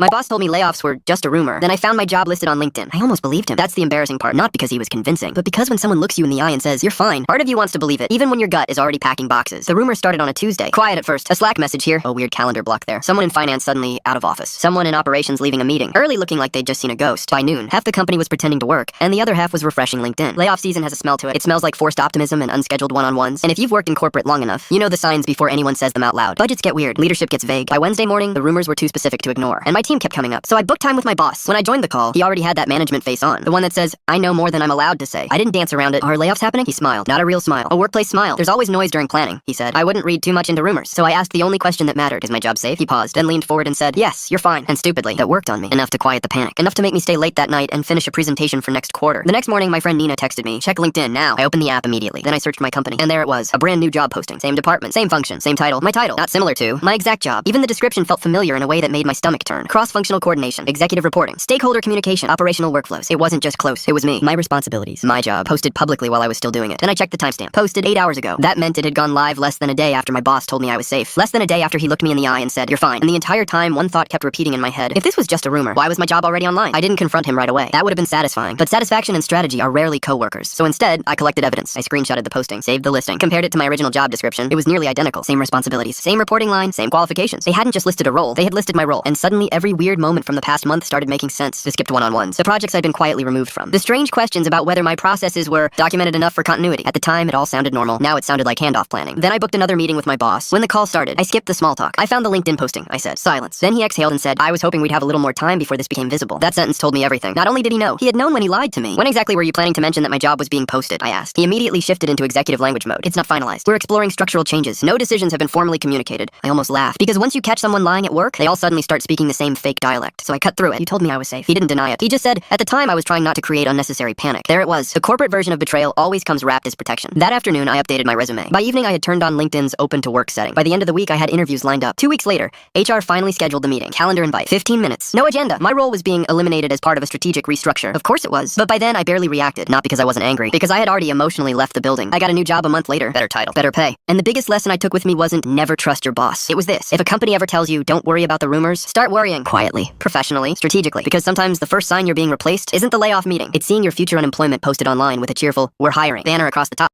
My boss told me layoffs were just a rumor. Then I found my job listed on LinkedIn. I almost believed him. That's the embarrassing part, not because he was convincing, but because when someone looks you in the eye and says, "You're fine," part of you wants to believe it, even when your gut is already packing boxes. The rumor started on a Tuesday. Quiet at first. A Slack message here. A weird calendar block there. Someone in finance suddenly out of office. Someone in operations leaving a meeting. Early looking like they'd just seen a ghost. By noon, half the company was pretending to work, and the other half was refreshing LinkedIn. Layoff season has a smell to it. It smells like forced optimism and unscheduled one-on-ones. And if you've worked in corporate long enough, you know the signs before anyone says them out loud. Budgets get weird. Leadership gets vague. By Wednesday morning, the rumors were too specific to ignore, and my team kept coming up. So I booked time with my boss. When I joined the call, he already had that management face on. The one that says, "I know more than I'm allowed to say." I didn't dance around it. "Are layoffs happening?" He smiled. Not a real smile. A workplace smile. "There's always noise during planning," he said. I wouldn't read too much into rumors, so I asked the only question that mattered. "Is my job safe?" He paused, then leaned forward and said, "Yes, you're fine." And stupidly, that worked on me. Enough to quiet the panic. Enough to make me stay late that night and finish a presentation for next quarter. The next morning, my friend Nina texted me, "Check LinkedIn now." I opened the app immediately. Then I searched my company, and there it was. A brand new job posting. Same department, same function, same title. My title, not similar to, my exact job. Even the description felt familiar in a way that made my stomach turn. Cross-functional coordination, executive reporting, stakeholder communication, operational workflows. It wasn't just close. It was me. My responsibilities. My job. Posted publicly while I was still doing it. Then I checked the timestamp. Posted 8 hours ago. That meant it had gone live less than a day after my boss told me I was safe. Less than a day after he looked me in the eye and said, "You're fine." And the entire time, one thought kept repeating in my head. If this was just a rumor, why was my job already online? I didn't confront him right away. That would have been satisfying. But satisfaction and strategy are rarely co-workers. So instead, I collected evidence. I screenshotted the posting, saved the listing, compared it to my original job description. It was nearly identical. Same responsibilities, same reporting line, same qualifications. They hadn't just listed a role, they had listed my role. And suddenly, every weird moment from the past month started making sense. The skipped one-on-ones, the projects I'd been quietly removed from, the strange questions about whether my processes were documented enough for continuity. At the time, it all sounded normal. Now it sounded like handoff planning. Then I booked another meeting with my boss. When the call started, I skipped the small talk. I found the LinkedIn posting. I said, "Silence." Then he exhaled and said, "I was hoping we'd have a little more time before this became visible." That sentence told me everything. Not only did he know, he had known when he lied to me. "When exactly were you planning to mention that my job was being posted?" I asked. He immediately shifted into executive language mode. "It's not finalized. We're exploring structural changes. No decisions have been formally communicated." I almost laughed, because once you catch someone lying at work, they all suddenly start speaking the same fake dialect. So I cut through it. "You told me I was safe." He didn't deny it. He just said, "At the time, I was trying not to create unnecessary panic." There it was. The corporate version of betrayal always comes wrapped as protection. That afternoon, I updated my resume. By evening, I had turned on LinkedIn's open to work setting. By the end of the week, I had interviews lined up. 2 weeks later, HR finally scheduled the meeting. Calendar invite. 15 minutes. No agenda. My role was being eliminated as part of a strategic restructure. Of course it was. But by then, I barely reacted. Not because I wasn't angry. Because I had already emotionally left the building. I got a new job a month later. Better title. Better pay. And the biggest lesson I took with me wasn't never trust your boss. It was this. If a company ever tells you, "Don't worry about the rumors," start worrying. Quietly. Professionally. Strategically. Because sometimes the first sign you're being replaced isn't the layoff meeting. It's seeing your future unemployment posted online with a cheerful, "We're hiring" banner across the top.